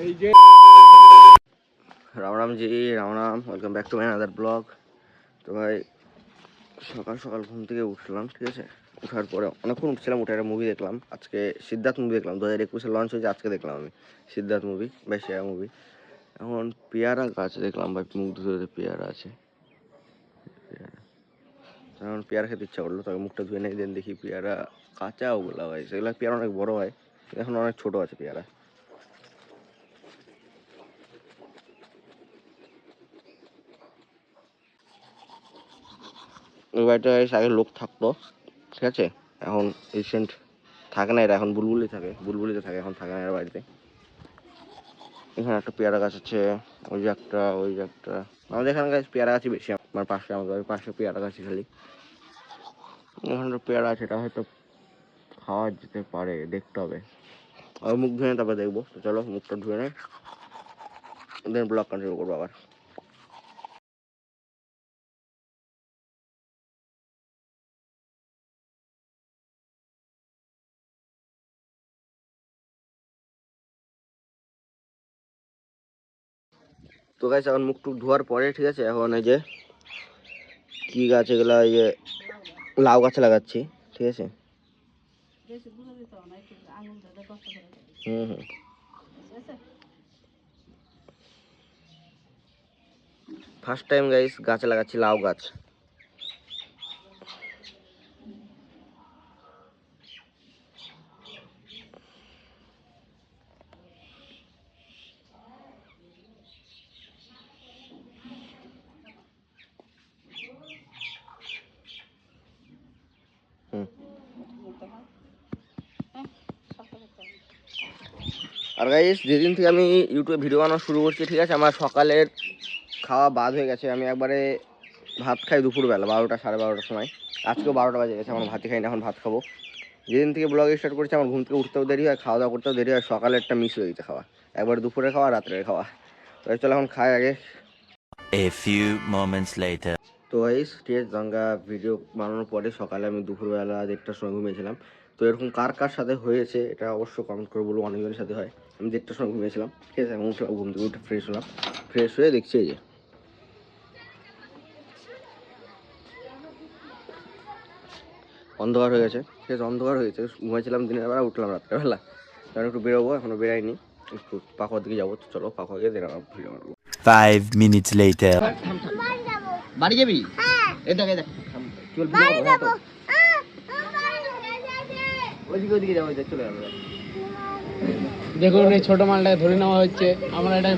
এই যে Ram Ram ji, Ram Ram, welcome back to my another blog. তো ভাই সকাল সকাল ঘুম থেকে উঠলাম, ঠিক আছে। ওঠার পরে অনেকক্ষণ উঠছিলাম, উঠে একটা মুভি দেখলাম। আজকে সিদ্ধার্থ মুভি দেখলাম, 2021-এ লঞ্চ হয়েছে, আজকে দেখলাম আমি সিদ্ধার্থ মুভি, বেশ সেরা মুভি। এখন পেয়ারা গাছ দেখলাম ভাই, মুখ ধুয়ে পেয়ারা আছে। এখন পেয়ারা খেতে ইচ্ছা করলো, তবে মুখটা ধুয়ে নেই, দেন দেখি পেয়ারা কাঁচা ওগুলা ভাই, সেগুলো পেয়ারা অনেক বড় হয়, এখন অনেক ছোট আছে পেয়ারা। ওই বাড়িটা আগে লোক থাকতো, ঠিক আছে। এখন রিসেন্ট থাকে না, এরা এখন বুলবুলিতে থাকে, এখন থাকে না এর বাড়িতে। এখানে একটা পেয়ারা গাছ আছে, ওই যে একটা আমাদের এখানে গাছ পেয়ারা গাছই বেশি, আমার পাশে, আমাদের বাড়ির পাশে পেয়ারা গাছই খালি। এখানে পেয়ারা আছে, এটা হয়তো খাওয়া যেতে পারে, দেখতে হবে। আর মুখ ধুয়ে তারপরে দেখবো। তো চলো মুখটা ধুয়ে নেই, দেন ব্লগ কন্টিনিউ করবো আবার। তো গাছ এখন মুখ টুক ধোয়ার পরে, ঠিক আছে, এখন এই যে কি গাছ এগুলা, এই যে লাউ গাছ লাগাচ্ছি, ঠিক আছে। হুম। ফার্স্ট টাইম গাইস গাছ লাগাচ্ছি, লাউ গাছ। আর গাইস যেদিন থেকে আমি ইউটিউবে ভিডিও বানানো শুরু করছি, ঠিক আছে, আমার সকালের খাওয়া বাদ হয়ে গেছে। আমি একবারে ভাত খাই দুপুরবেলা 12টা 12:30টার সময়। আজকেও 12টা বাজে গেছে, এখন ভাতই খাই না, এখন ভাত খাবো। যেদিন থেকে ব্লগ স্টার্ট করেছি আমার ঘুম থেকে উঠতেও দেরি হয়, খাওয়া দাওয়া করতেও দেরি হয়, সকালেরটা মিস হয়ে গেছে খাওয়া, একবার দুপুরে খাওয়া, রাত্রে খাওয়া। তো চলো এখন খাই আগে। A few moments later. তো গাইস ঠিক আছে, গঙ্গা ভিডিও বানানোর পরে সকালে আমি দুপুরবেলা 1:30টার সময় ঘুমিয়েছিলাম। তো এরকম কার কার সাথে হয়েছে এটা অবশ্যই কমেন্ট করে বলবো, অনেকজনের সাথে হয়। আমি 1:30টার সময় ঘুমিয়েছিলাম, ঠিক আছে, এখন উঠলাম, ঘুম থেকে উঠে ফ্রেশ হলাম, ফ্রেশ হয়ে দেখছি এই যে অন্ধকার হয়ে গেছে, ঠিক আছে, অন্ধকার হয়ে গেছে। ঘুমাইছিলাম দিনের বেলা, উঠলাম রাত্রেবেলা, কারণ একটু বেরোবো, এখনো বেরাইনি, একটু পাকুয়ার দিকে যাবো। তো চলো পাকুয়া গিয়ে দিন ভিডিও বানাবো। 5 minutes later. বাড়ি যাবি? এই দেখ চল ভিডিও করবো, ওইদিকে ওইদিকে যাবো, চলে যাবো। দেখুন এই ছোট মালটাকে ধরে নেওয়া হচ্ছে, আমরা এটাকে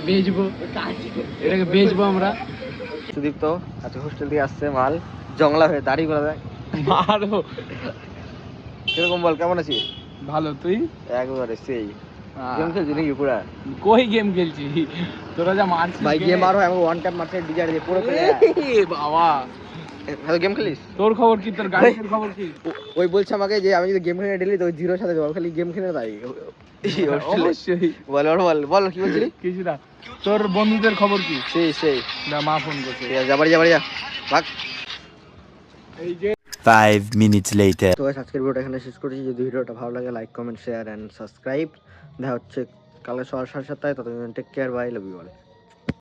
বেচবো আমরা। সুদীপ্ত আজকে হোস্টেল থেকে আসছে, মাল জংলা হয়ে দাড়ি করে দেয়, মারো। কিরকম বল, কেমন আছিস? ভালো, তুই? একবারে সেই গেম খেলছি নাকি পুরা? কই গেম খেলছি, তোরা যা মারছিস ভাই গেম আর হয়, আমাকে ওয়ান ট্যাপ মারছে ডিজার দিয়ে পুরো প্লেয়ার। বাবা হ্যালো গেম খেলিস? তোর খবর কি, তোর গাড়ির খবর কি? ওই বলছে আমাকে যে আমি যদি গেম খেলে ডেলি তো ওই জিরোর সাথে যাবো, খালি গেম খেলে তাই। অবশ্যই বল বল বল কি বলছিলি? কিছু না, তোর বন্ধুদের খবর কি? সেই না, মা ফোন করছে, যাবাড়ি যা ভাগ। এই যে 5 minutes later. তো আজকের ভিডিওটা এখানে শেষ করেছি। যদি ভিডিওটা ভালো লাগে like comment share and subscribe. দেখা হচ্ছে কালকে সকাল 7:30টায়। ততক্ষণ take care, bye, love you all.